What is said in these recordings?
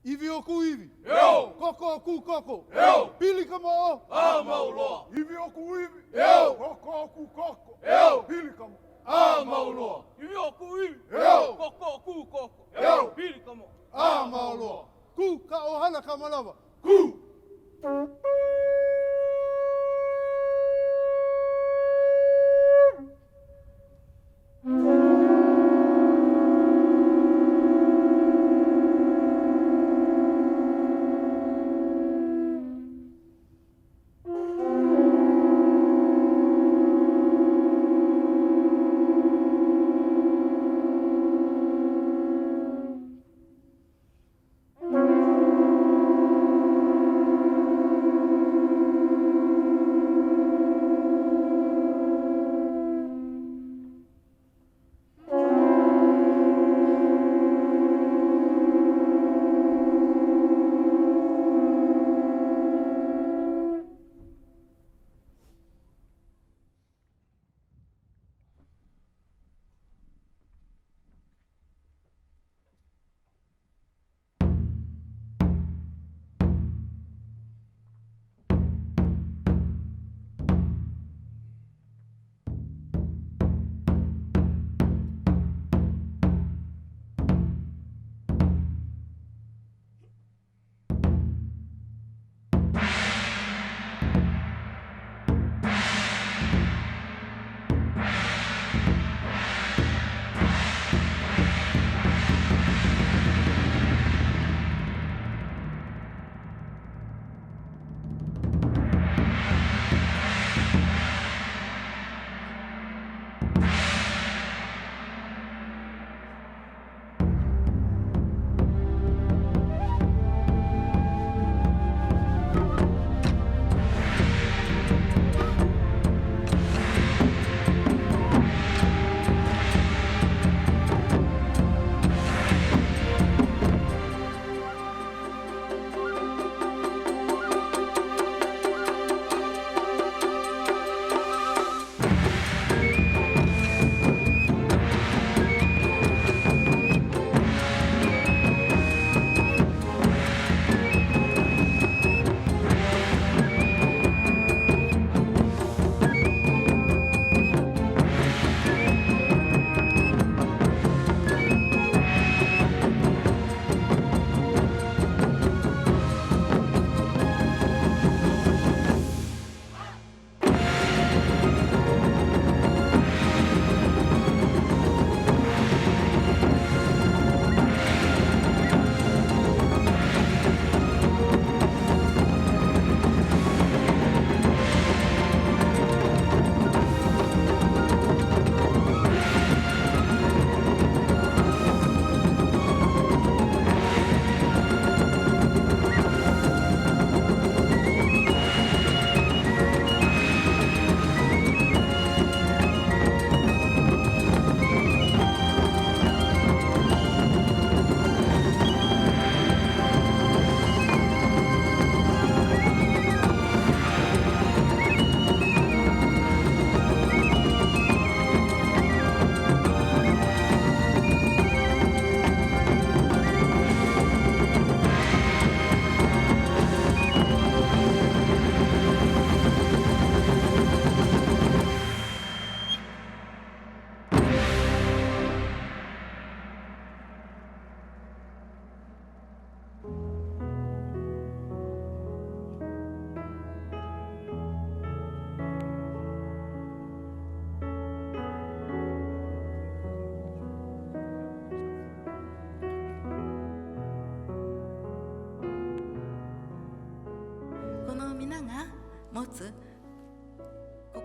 Iwi o ku iwi. Eo. Koko o ku koko. Eo. Pili ka mo. A mauloa. Iwi o ku iwi. Eo. Koko o ku koko. Eo. Pili ka mo. A mauloa. Iwi o ku iwi. Eo. Koko ku koko. Eo. Pili ka mo. A maoloa. Ku ka ohana ka malawa. Ku.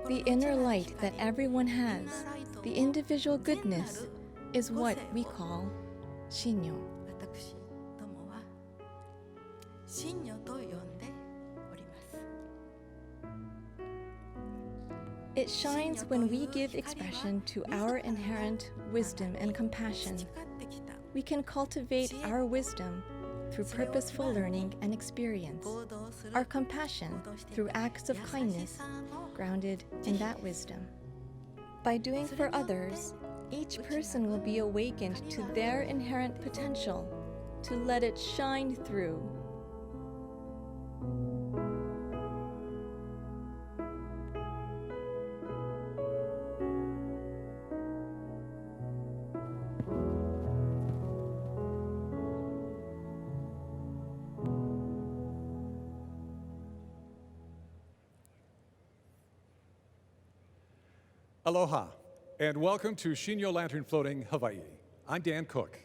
The inner light that everyone has, the individual goodness, is what we call Shinnyo. It shines when we give expression to our inherent wisdom and compassion. We can cultivate our wisdom through purposeful learning and experience, our compassion through acts of kindness grounded in that wisdom. By doing for others, each person will be awakened to their inherent potential, to let it shine through. Aloha, and welcome to Shinnyo Lantern Floating Hawaiʻi. I'm Dan Cook.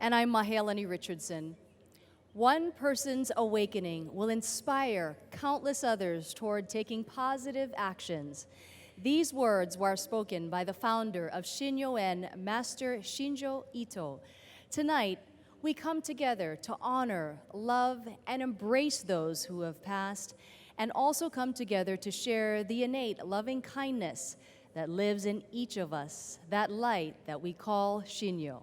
And I'm Mahealani Richardson. One person's awakening will inspire countless others toward taking positive actions. These words were spoken by the founder of Shinnyo-en, Master Shinjo Ito. Tonight, we come together to honor, love, and embrace those who have passed, and also come together to share the innate loving kindness that lives in each of us, that light that we call Shinnyo.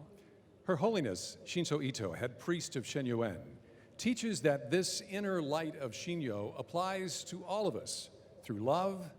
Her Holiness Shinzo Ito, head priest of Shinnyo-en, teaches that this inner light of Shinnyo applies to all of us through love,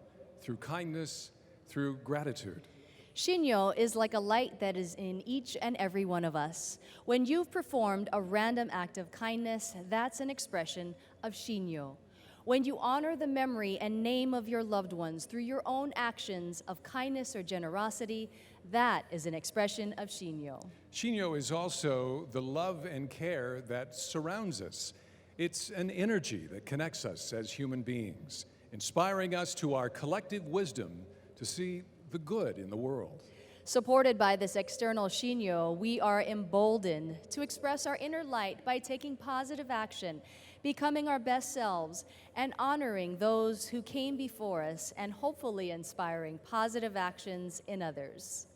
through kindness, through gratitude. Shinnyo is like a light that is in each and every one of us. When you've performed a random act of kindness, that's an expression of Shinnyo. When you honor the memory and name of your loved ones through your own actions of kindness or generosity, that is an expression of Shinnyo. Shinnyo is also the love and care that surrounds us. It's an energy that connects us as human beings, inspiring us to our collective wisdom to see the good in the world. Supported by this external Shinnyo, we are emboldened to express our inner light by taking positive action, becoming our best selves, and honoring those who came before us, and hopefully inspiring positive actions in others.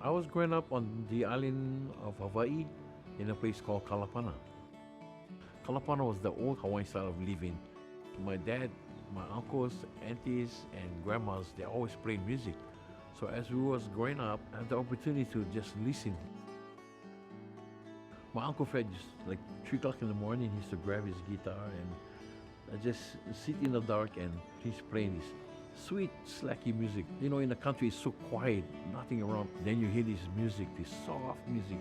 I was growing up on the island of Hawaii in a place called Kalapana. Kalapana was the old Hawaiian style of living. My dad, my uncles, aunties, and grandmas, they always played music. So as we was growing up, I had the opportunity to just listen. My Uncle Fred, just like 3 o'clock in the morning, he used to grab his guitar and just sit in the dark, and he's playing this sweet, slacky music. You know, in the country, it's so quiet, nothing around. Then you hear this music, this soft music.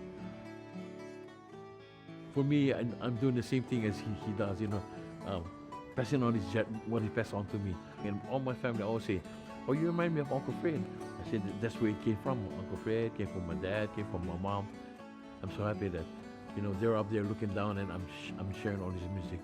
For me, I'm doing the same thing as he does, you know, passing on what he passed on to me. And all my family always say, "Oh, you remind me of Uncle Fred." I said, "That's where it came from. Uncle Fred came from my dad, came from my mom." I'm so happy that, you know, they're up there looking down, and I'm sharing all this music.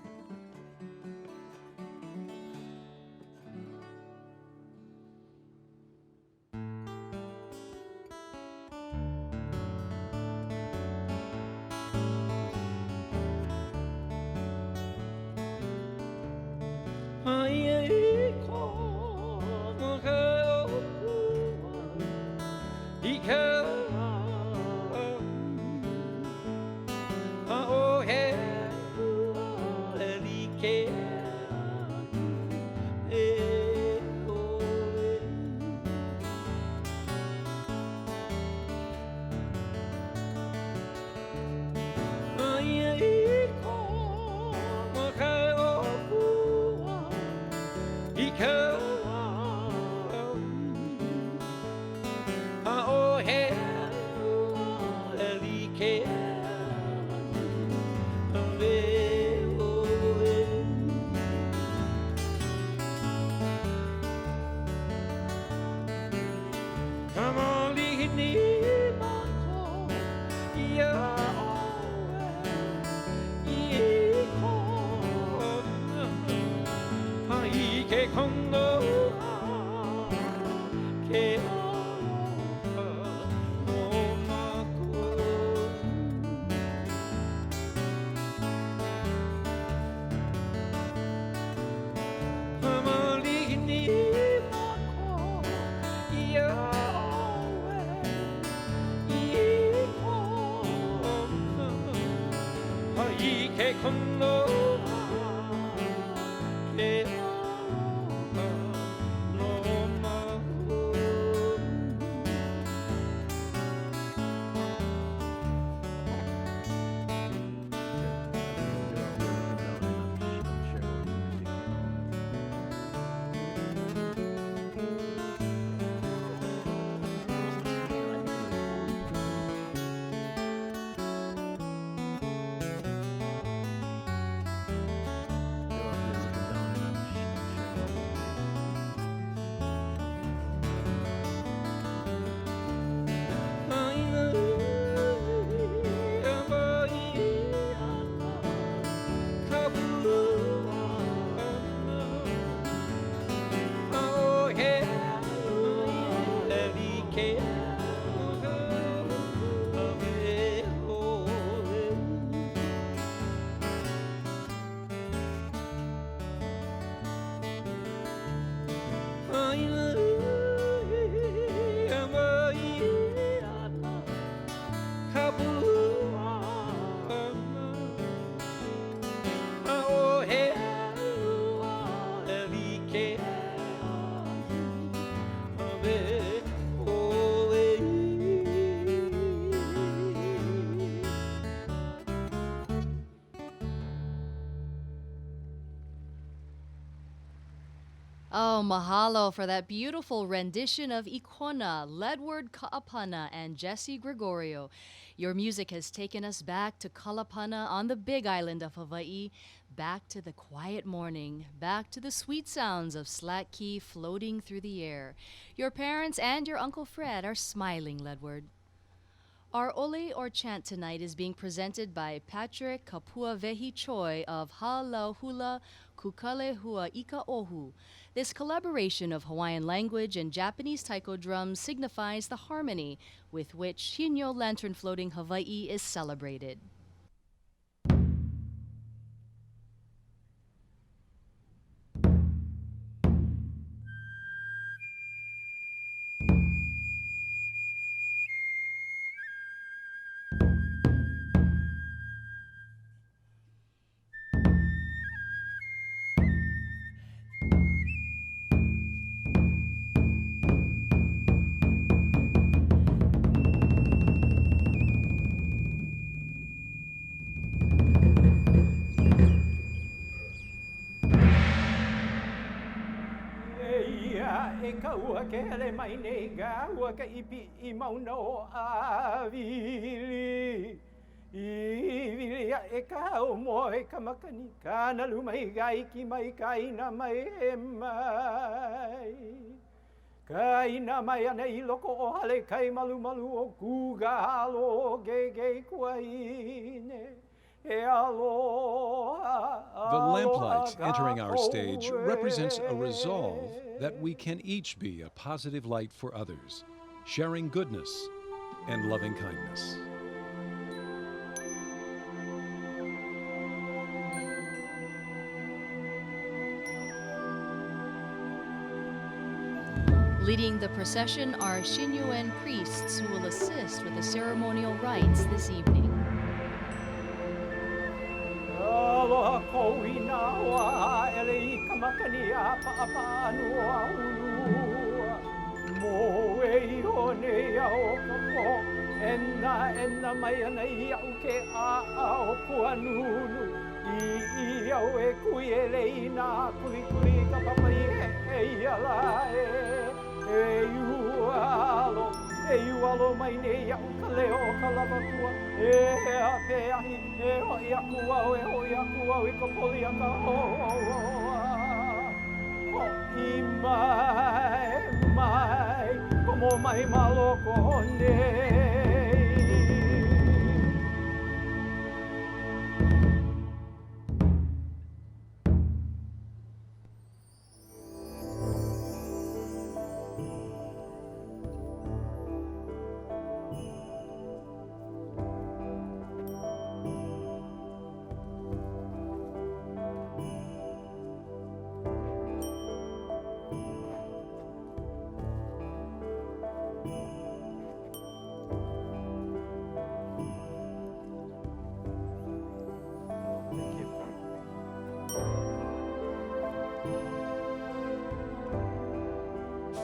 Oh, mahalo for that beautiful rendition of Ikona, Ledward Ka'apana, and Jesse Gregorio. Your music has taken us back to Kalapana on the big island of Hawaii, back to the quiet morning, back to the sweet sounds of Slack Key floating through the air. Your parents and your Uncle Fred are smiling, Ledward. Our ole or chant tonight is being presented by Patrick Kapuawehi Choi of Halaula Kukalehua Ika Oʻahu. This collaboration of Hawaiian language and Japanese taiko drums signifies the harmony with which Shinnyo Lantern Floating Hawaiʻi is celebrated. E ka ua ke hele mai nei ga ua ka ipi I mauna o awili. I e ka o moe ka makani ka na lumai ga iki mai ka ina mai e mai. Ka ina mai ana I loko o hale kai malu malu o kuga alo ge kua ine. The lamplight entering our stage represents a resolve that we can each be a positive light for others, sharing goodness and loving kindness. Leading the procession are Shinnyo-en priests who will assist with the ceremonial rites this evening. Aloha koina wa ele I ka makani a paapanu a ulua. Mo e iho nei a o ka po. Ena mai ana I au ke a o puanunu. I au e kui e leina kuli ka papai e ala e iualo. E iualo mai nei au ka leo ka lava kua. E a pe ahi e hoi aku au e hoi aku au I ka poli a ka hoa. Ho I mai, komo mai maloko nei.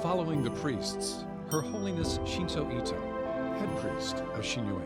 Following the priests, Her Holiness Shinso Ito, head priest of Shinnyo-en.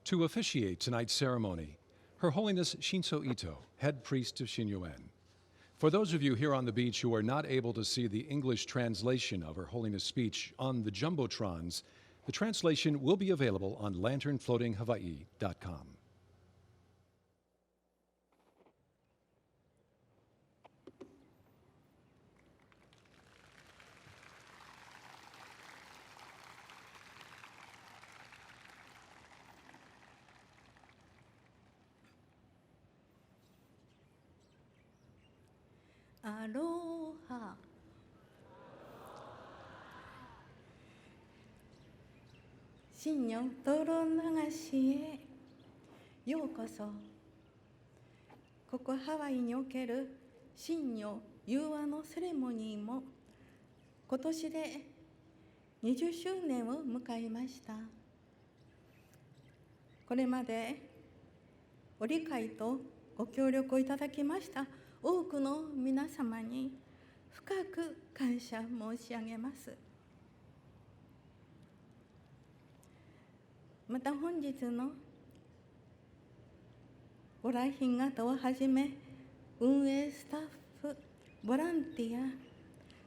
To officiate tonight's ceremony, Her Holiness Shinso Ito, head priest of Shinnyo-en. For those of you here on the beach who are not able to see the English translation of Her Holiness' speech on the Jumbotrons, the translation will be available on lanternfloatinghawaii.com. Aloha. Shinnyo灯流しへようこそ。ここハワイにおけるShinnyo融和のセレモニーも今年で20周年を迎えました。これまでご理解とご協力をいただきました多くの皆様に深く感謝申し上げます。また本日のご来賓方をはじめ運営スタッフ、ボランティア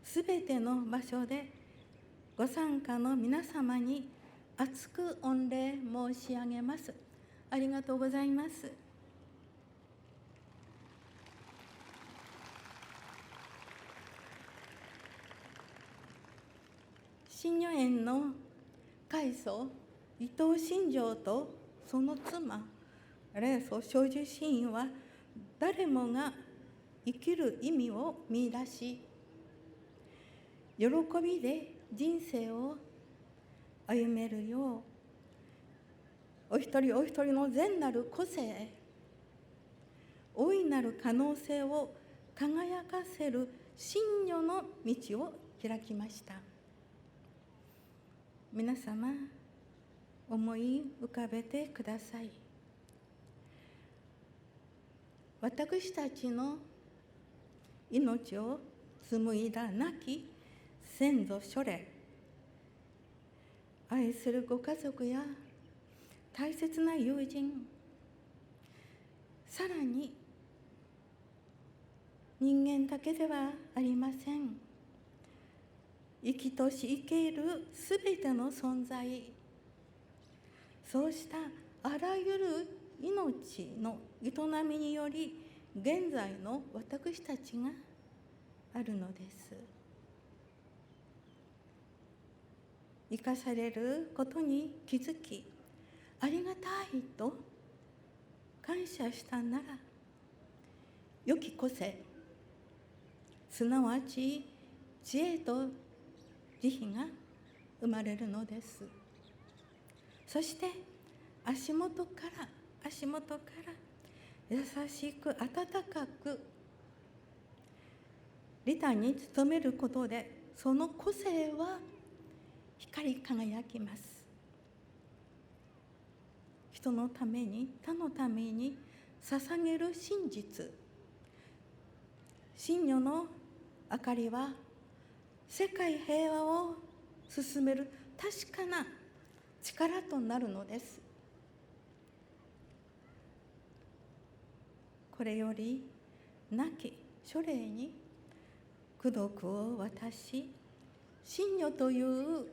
すべての場所でご参加の皆様に厚く御礼申し上げます。ありがとうございます。Shinnyo-enの開祖伊藤新庄とその妻霊祖小樹神院は誰もが生きる意味を見出し喜びで人生を歩めるようお一人お一人の善なる個性大いなる可能性を輝かせるShinnyoの道を開きました。皆様思い浮かべてください。私たちの命を紡いだ亡き先祖諸霊、愛するご家族や大切な友人、さらに人間だけではありません。生きとし生けるすべての存在、そうしたあらゆる命の営みにより現在の私たちがあるのです。生かされることに気づきありがたいと感謝したなら良き個性すなわち知恵と慈悲が生まれるのです。そして足元から優しく温かく利他に努めることでその個性は光り輝きます。人のために他のために捧げる真実Shinnyoの明かりは世界平和を進める確かな力となるのです。これより亡き諸霊に功徳を渡しShinnyoという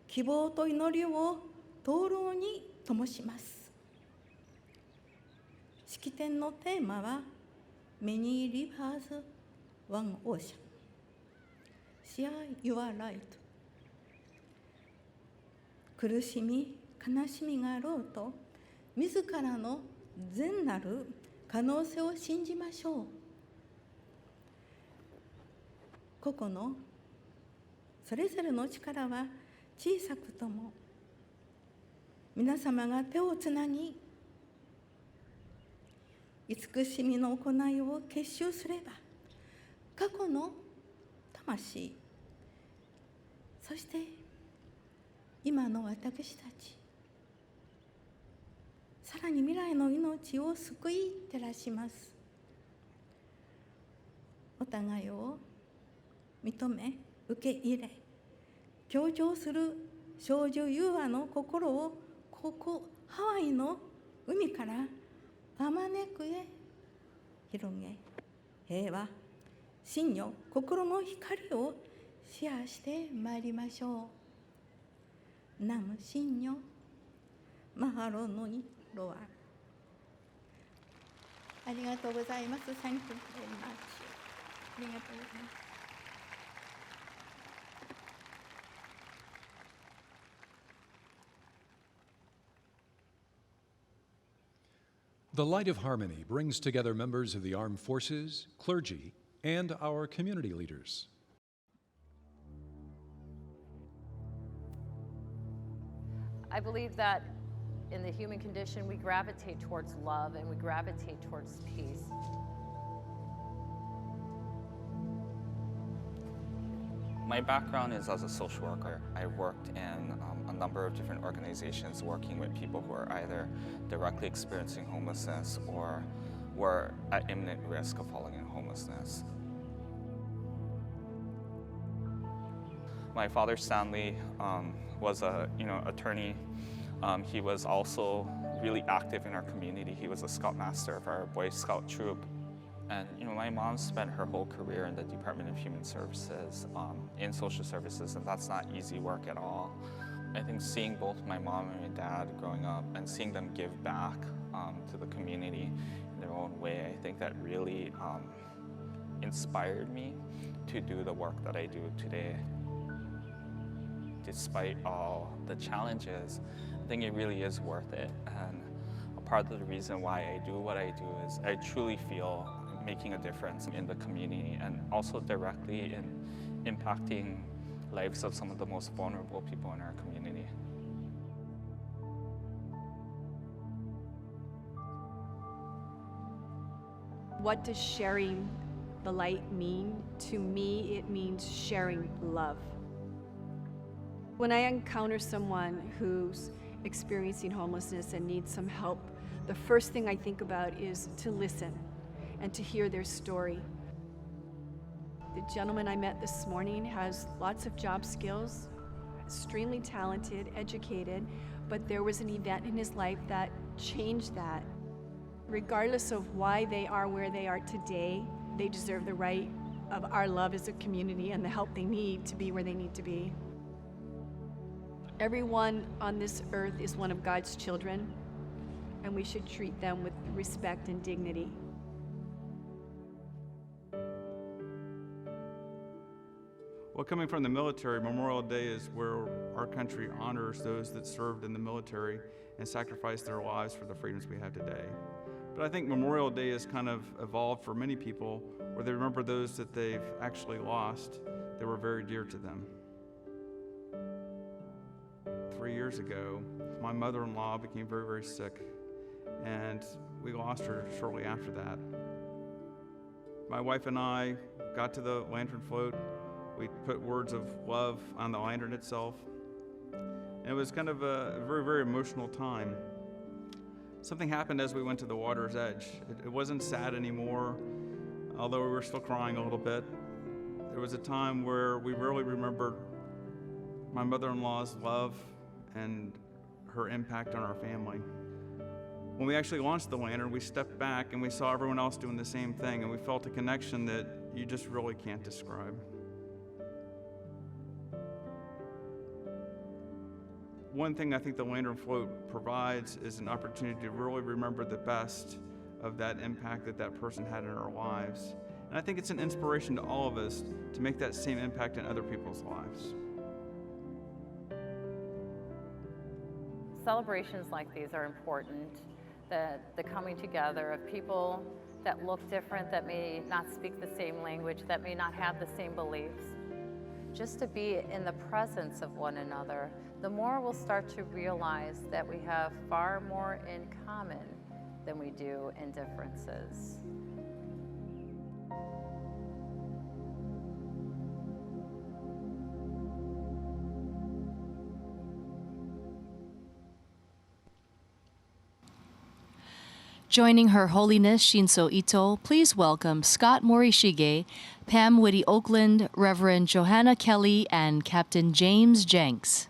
希望と祈りを灯籠に灯します。式典のテーマは Many Rivers, One Ocean Share Your Light 苦しみ悲しみがあろうと自らの善なる可能性を信じましょう。個々のそれぞれの力は小さくとも皆様が手をつなぎ慈しみの行いを結集すれば過去の魂そして今の私たちさらに未来の命を救い照らします。お互いを認め受け入れ協調する少女融和の心をここハワイの海からあまねくへ広げ平和真如心の光をシェアしてまいりましょう。ナム真如マハロノニロア。ありがとうございます。Thank you very much. ありがとうございます。The Light of Harmony brings together members of the armed forces, clergy, and our community leaders. I believe that in the human condition, we gravitate towards love and we gravitate towards peace. My background is as a social worker. I worked in a number of different organizations working with people who are either directly experiencing homelessness or were at imminent risk of falling in homelessness. My father, Stanley, was a attorney. He was also really active in our community. He was a scoutmaster of our Boy Scout troop. And my mom spent her whole career in the Department of Human Services, in social services, and that's not easy work at all. I think seeing both my mom and my dad growing up and seeing them give back to the community in their own way, I think that really inspired me to do the work that I do today. Despite all the challenges, I think it really is worth it. And a part of the reason why I do what I do is I truly feel making a difference in the community and also directly in impacting lives of some of the most vulnerable people in our community. What does sharing the light mean? To me, it means sharing love. When I encounter someone who's experiencing homelessness and needs some help, the first thing I think about is to listen and to hear their story. The gentleman I met this morning has lots of job skills, extremely talented, educated, but there was an event in his life that changed that. Regardless of why they are where they are today, they deserve the right of our love as a community and the help they need to be where they need to be. Everyone on this earth is one of God's children, and we should treat them with respect and dignity. Well, coming from the military, Memorial Day is where our country honors those that served in the military and sacrificed their lives for the freedoms we have today. But I think Memorial Day has kind of evolved for many people where they remember those that they've actually lost that were very dear to them. 3 years ago, my mother-in-law became very, very sick, and we lost her shortly after that. My wife and I got to the lantern float. We put words of love on the lantern itself. And it was kind of a very, very emotional time. Something happened as we went to the water's edge. It wasn't sad anymore, although we were still crying a little bit. There was a time where we really remembered my mother-in-law's love and her impact on our family. When we actually launched the lantern, we stepped back and we saw everyone else doing the same thing, and we felt a connection that you just really can't describe. One thing I think the Lantern Float provides is an opportunity to really remember the best of that impact that that person had in our lives. And I think it's an inspiration to all of us to make that same impact in other people's lives. Celebrations like these are important, the coming together of people that look different, that may not speak the same language, that may not have the same beliefs. Just to be in the presence of one another, the more we'll start to realize that we have far more in common than we do in differences. Joining Her Holiness Shinso Ito, please welcome Scott Morishige, Pam Whitty Oakland, Reverend Johanna Kelly, and Captain James Jenks.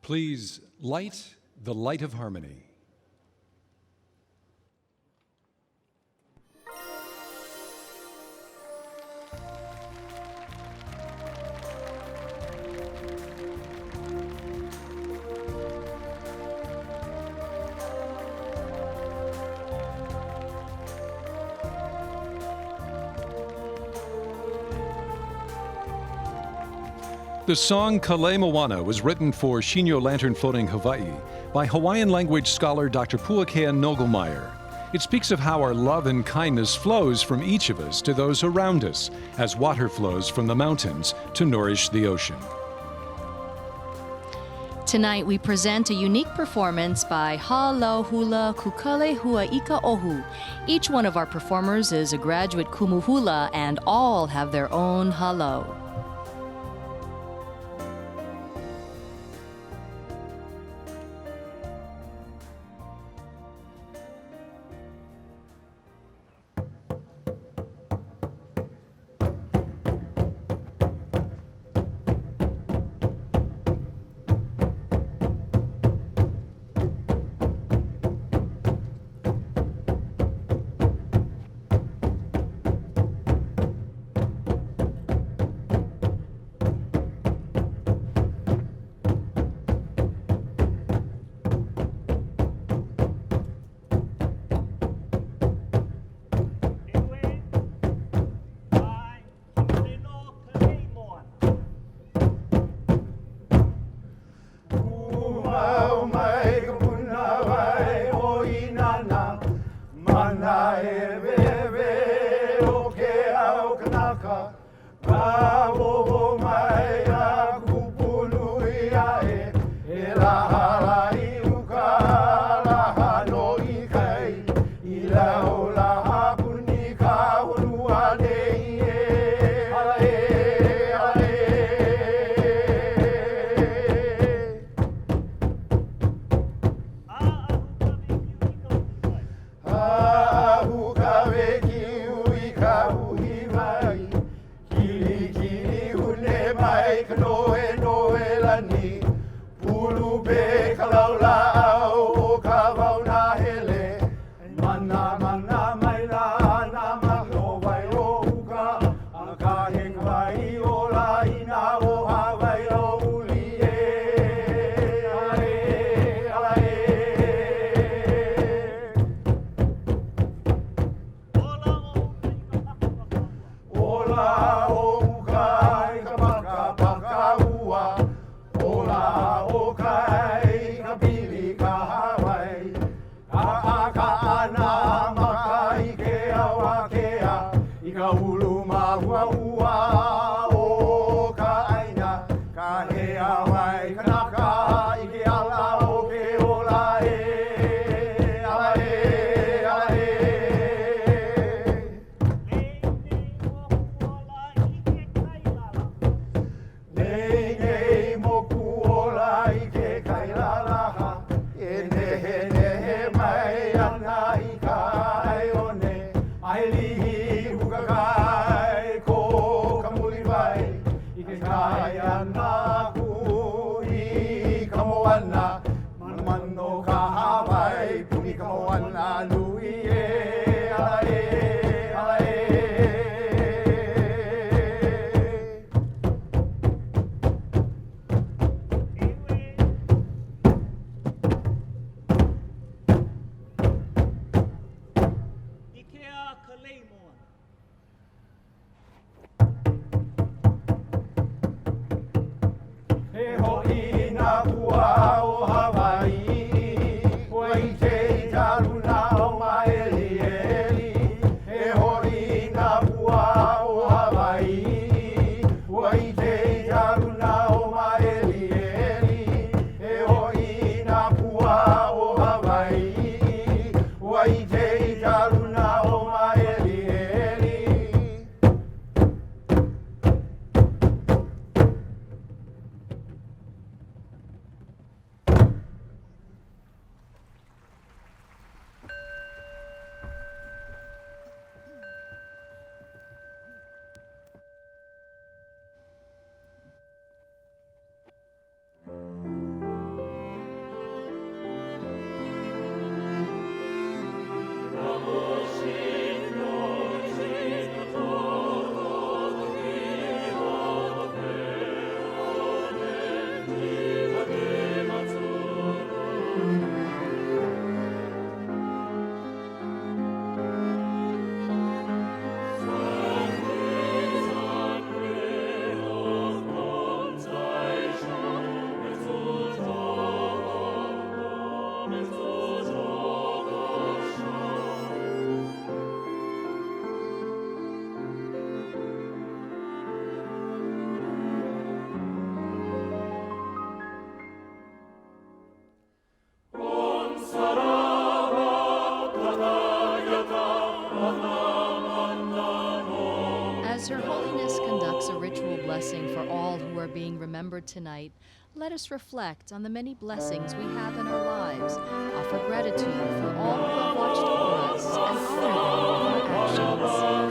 Please light the light of harmony. The song Ala Moana was written for Shinnyo Lantern Floating Hawaiʻi by Hawaiian language scholar Dr. Puakea Nogelmeyer. It speaks of how our love and kindness flows from each of us to those around us, as water flows from the mountains to nourish the ocean. Tonight, we present a unique performance by Halo Hula Kukale Hua Ika Oʻahu. Each one of our performers is a graduate kumu hula, and all have their own halo. Kili kili Holiness conducts a ritual blessing for all who are being remembered tonight, let us reflect on the many blessings we have in our lives, offer gratitude for all who have watched over us, and honor them with our actions.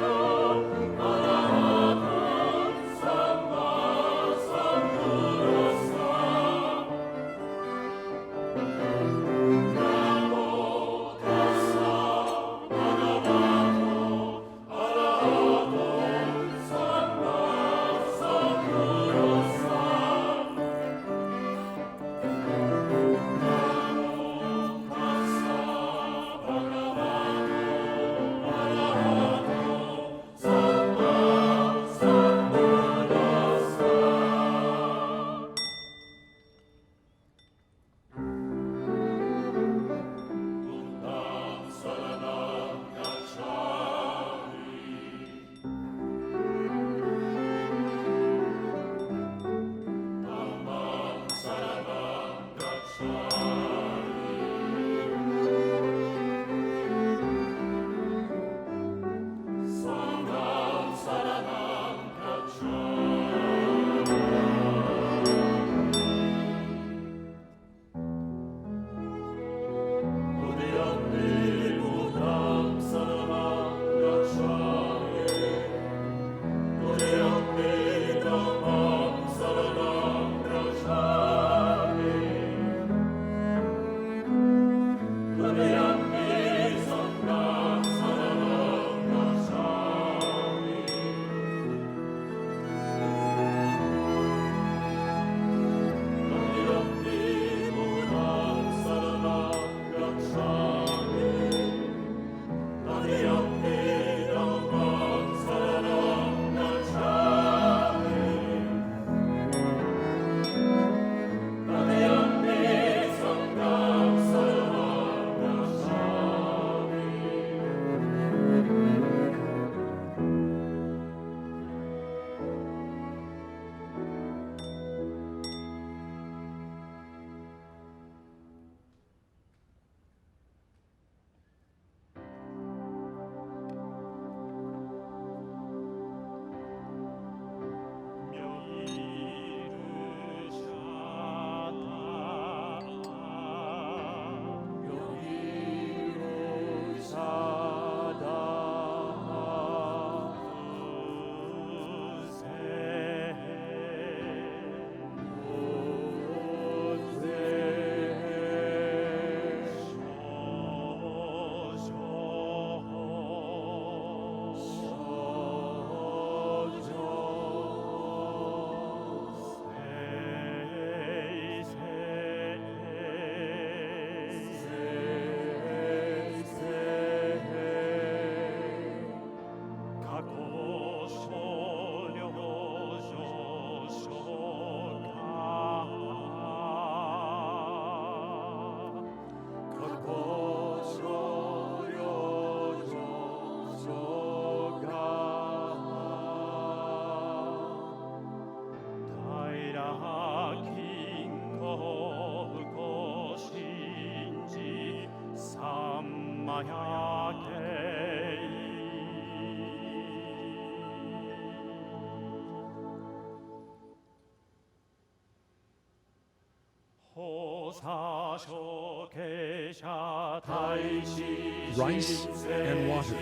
Rice and water,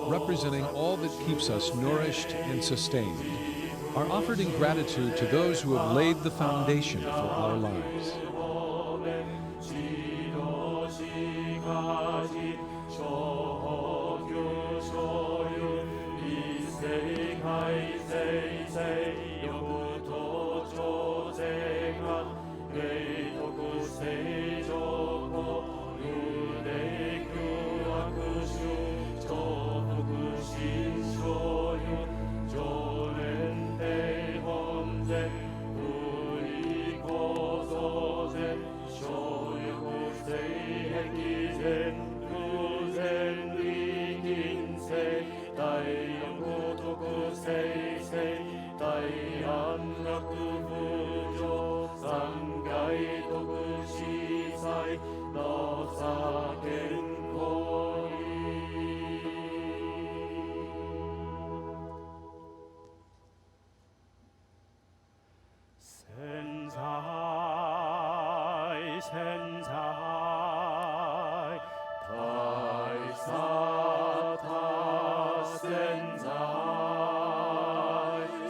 representing all that keeps us nourished and sustained, are offered in gratitude to those who have laid the foundation for our lives. 潜在大沙汰潜在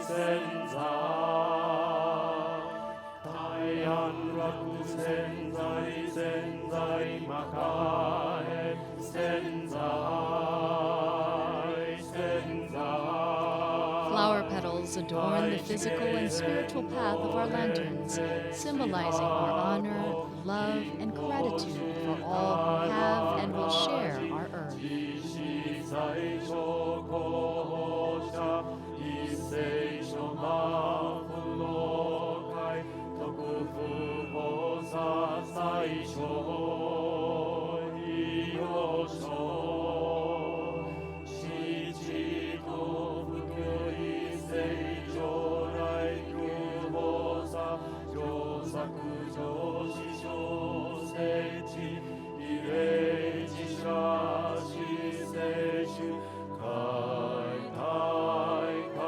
潜在大安楽潜在潜在魔界潜在潜在 Flower petals adorn the physical and spiritual path of our lanterns, symbolizing our honor, love, and gratitude for all who have and will share our earth. 最初候補者一斉書魔符の会特不法さ最初利用書父と普及一斉将来空法さ上作上司小聖地異例自社死聖主解体喚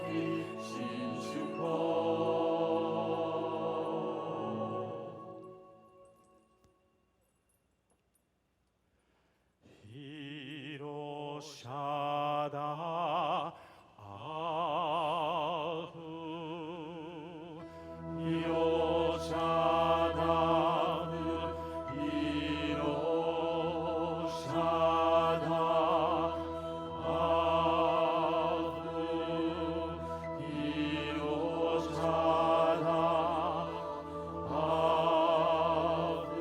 起新種法広しゃだあふよしゃだふ広しゃだあふ広しゃだあふ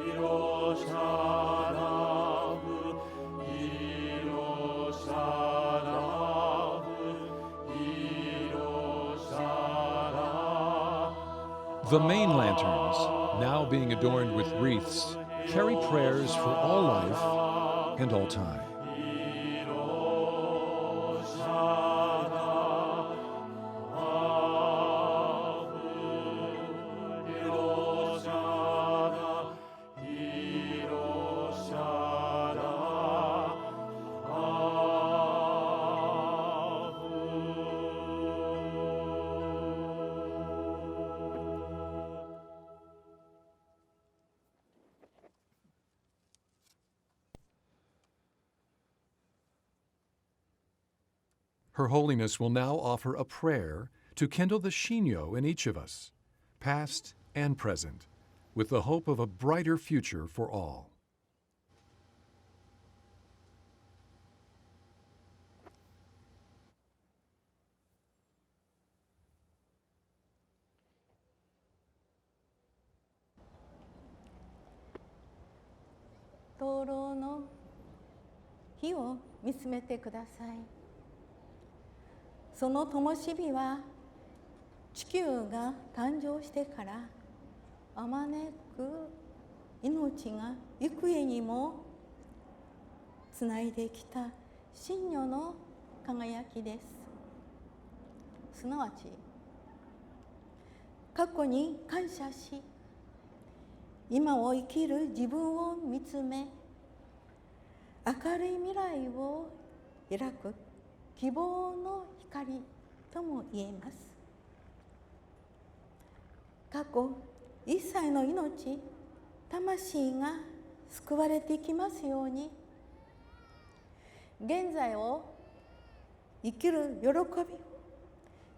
広しゃだふ広しゃだふ広しゃだ The main lanterns, now being adorned with wreaths, carry prayers for all life and all time. 広しゃだあふ広しゃだ広しゃだあふ Her Holiness will now offer a prayer to kindle the Shinnyo in each of us, past and present, with the hope of a brighter future for all.灯の火を見つめてください。その灯火は地球が誕生してからあまねく命が行方にもつないできた真如の輝きです。すなわち過去に感謝し今を生きる自分を見つめ明るい未来を開く希望の光とも言えます。過去一切の命、魂が救われていきますように、現在を生きる喜びを、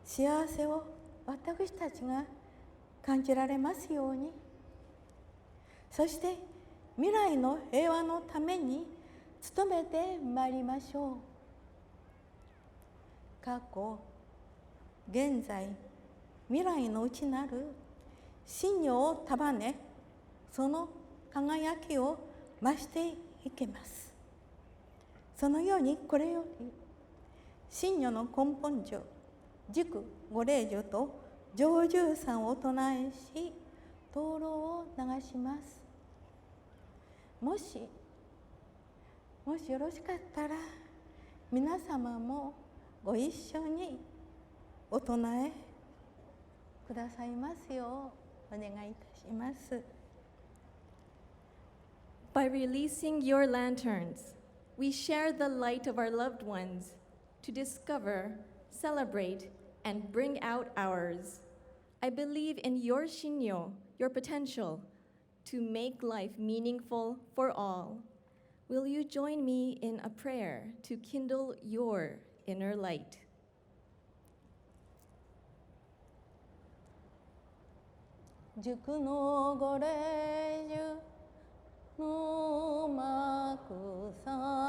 幸せを私たちが感じられますように、そして未来の平和のために努めてまいりましょう。過去、現在、未来の内なる真如を束ね、その輝きを増していきます。そのようにこれより真如の根本上、軸五霊樹と上十三をお唱えし、灯籠を流します。もしよろしかったら皆様もご一緒にお唱えくださいますようお願いいたします。 By releasing your lanterns, we share the light of our loved ones to discover, celebrate, and bring out ours, I believe in your Shinnyo, your potential to make life meaningful for all. Will you join me in a prayer to kindle your inner light? Juku no goreju no maku samanda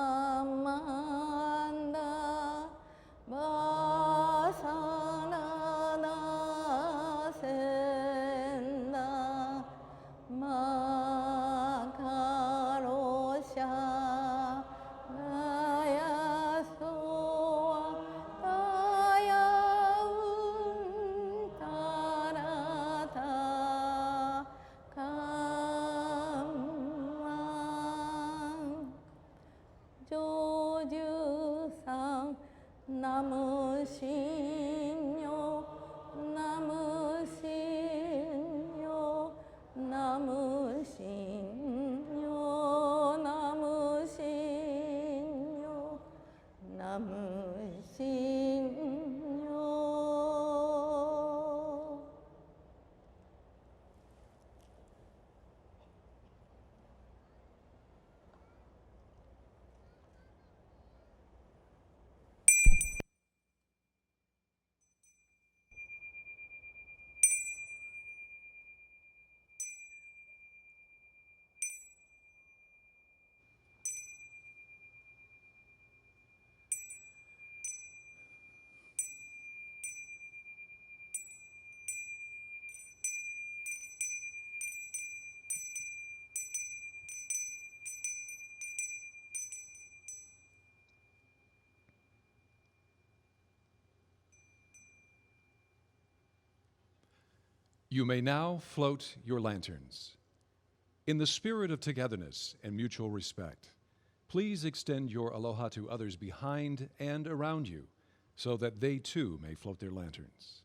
basana na senda makarosha gaya soa taya untarata kamang joju-san namu Shinnyo namu Shinnyo namu Shinnyo namu Shinnyo namu Shinnyo. You may now float your lanterns. In the spirit of togetherness and mutual respect, please extend your aloha to others behind and around you so that they too may float their lanterns.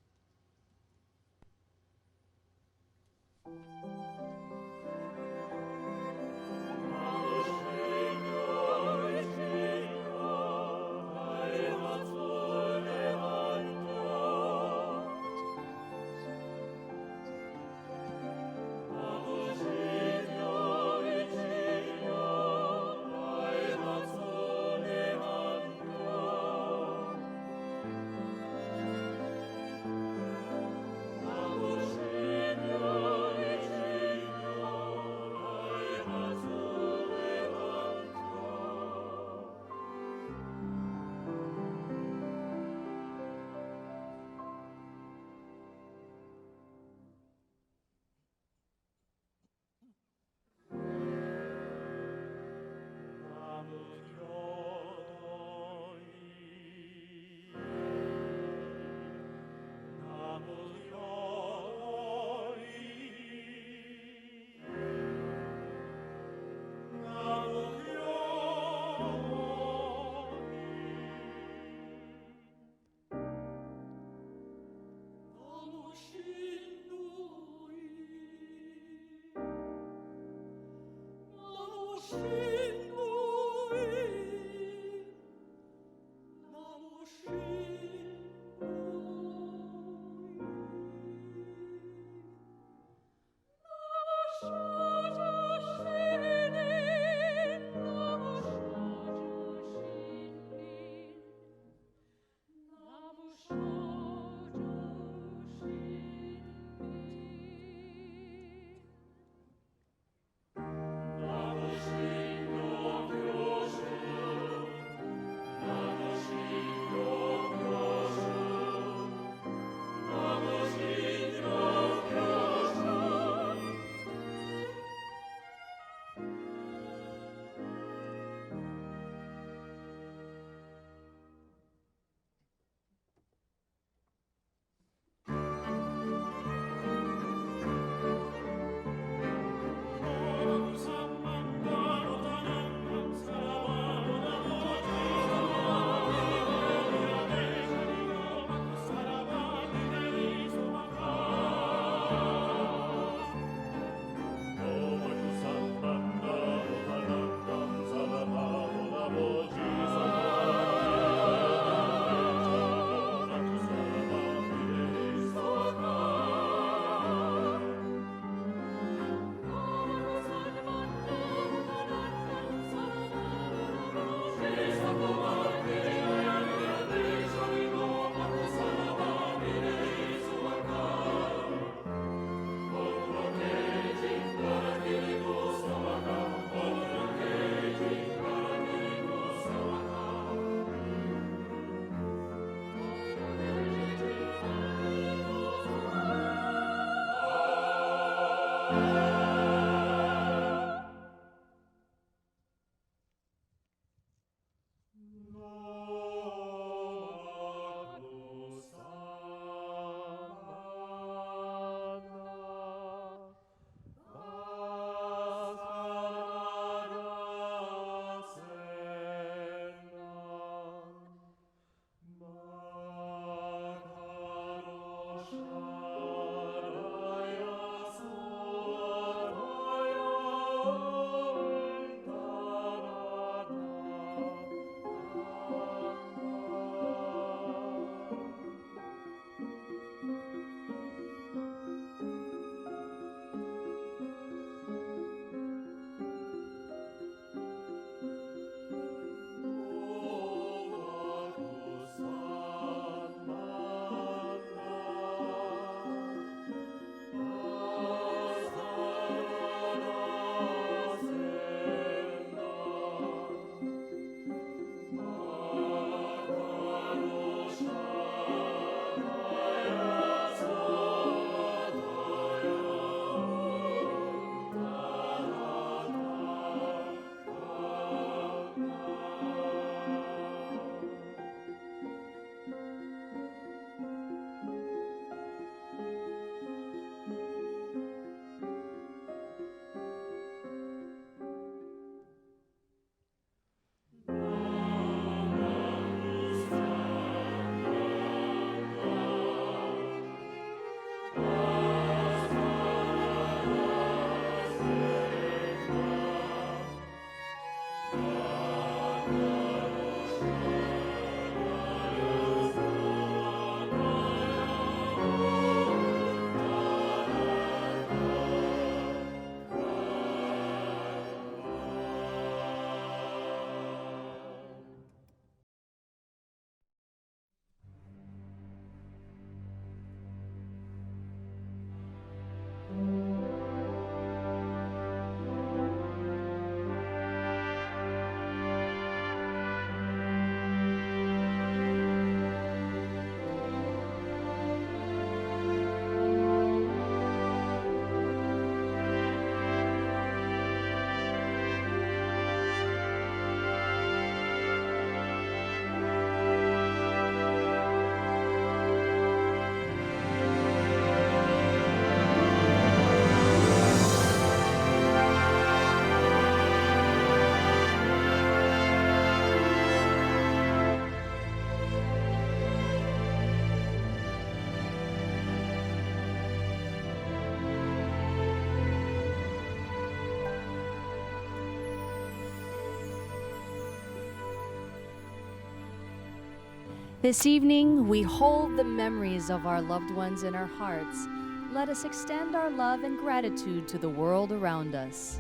This evening, we hold the memories of our loved ones in our hearts. Let us extend our love and gratitude to the world around us.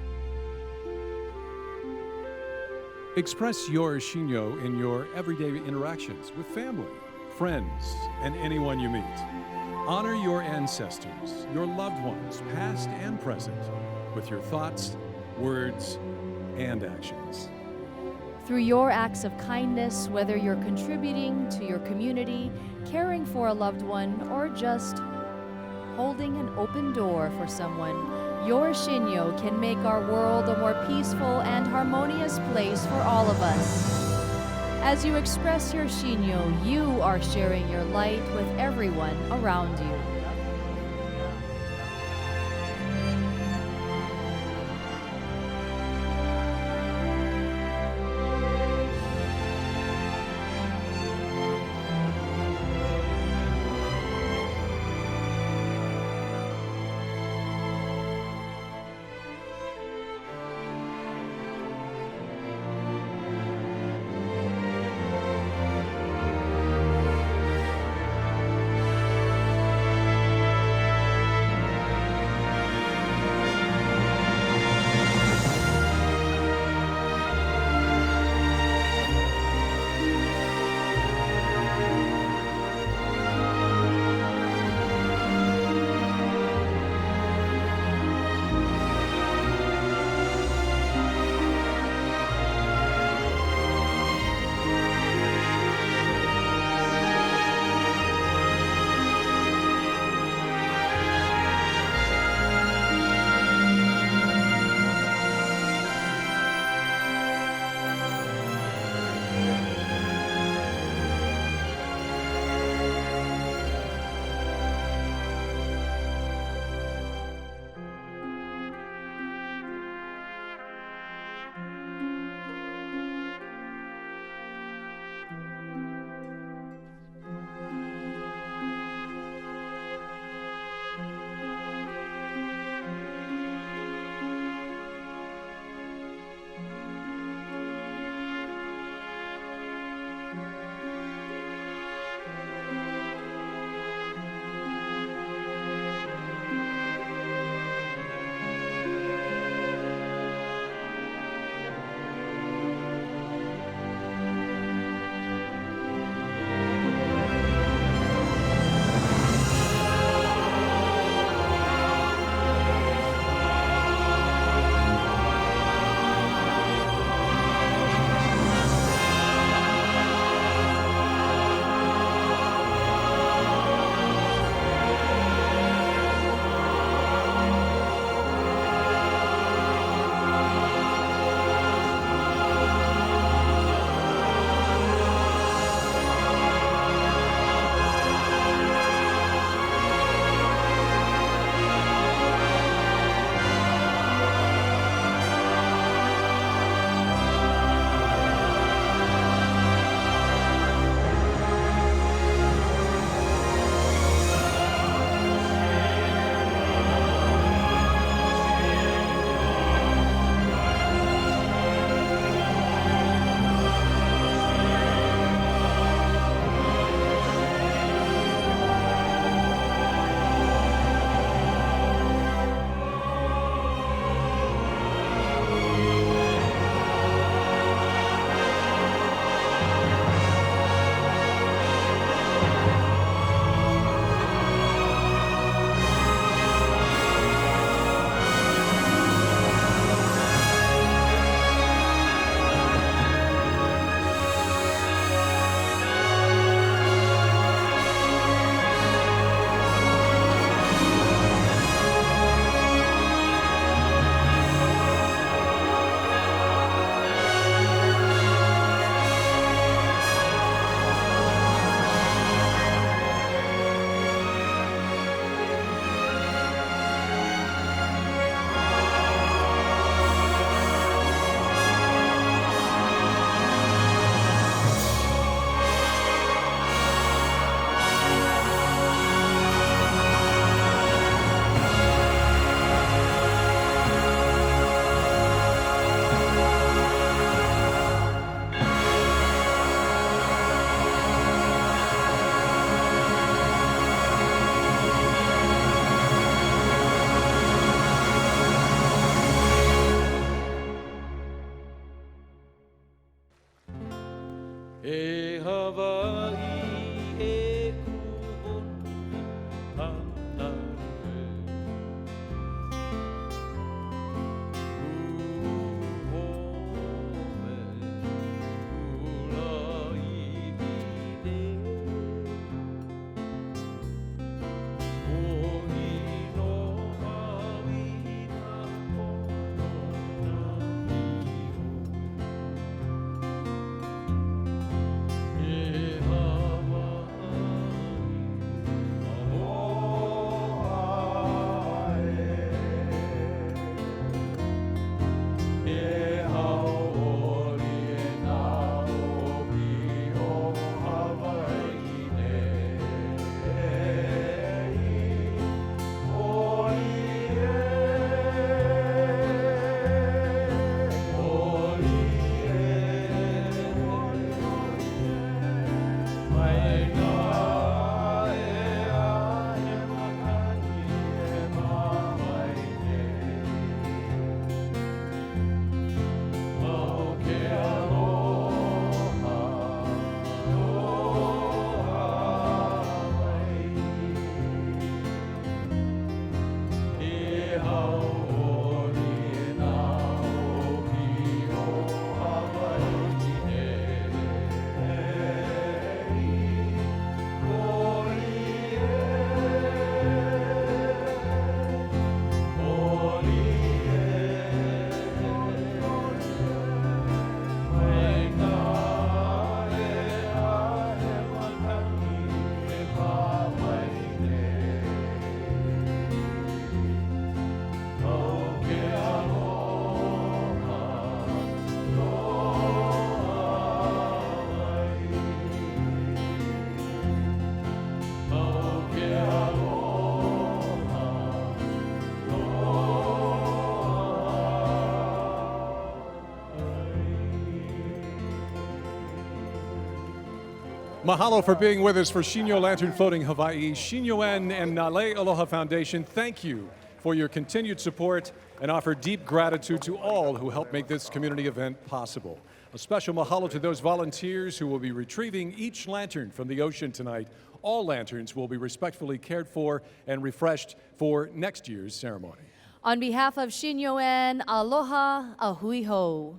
Express your Shinnyo in your everyday interactions with family, friends, and anyone you meet. Honor your ancestors, your loved ones, past and present, with your thoughts, words, and actions. Through your acts of kindness, whether you're contributing to your community, caring for a loved one, or just holding an open door for someone, your Shinnyo can make our world a more peaceful and harmonious place for all of us. As you express your Shinnyo, you are sharing your light with everyone around you. Mahalo for being with us for Shinnyo Lantern Floating Hawaiʻi. Shinnyo-en and Nale Aloha Foundation, thank you for your continued support and offer deep gratitude to all who help make this community event possible. A special mahalo to those volunteers who will be retrieving each lantern from the ocean tonight. All lanterns will be respectfully cared for and refreshed for next year's ceremony. On behalf of Shinnyo-en, aloha, a hui hou.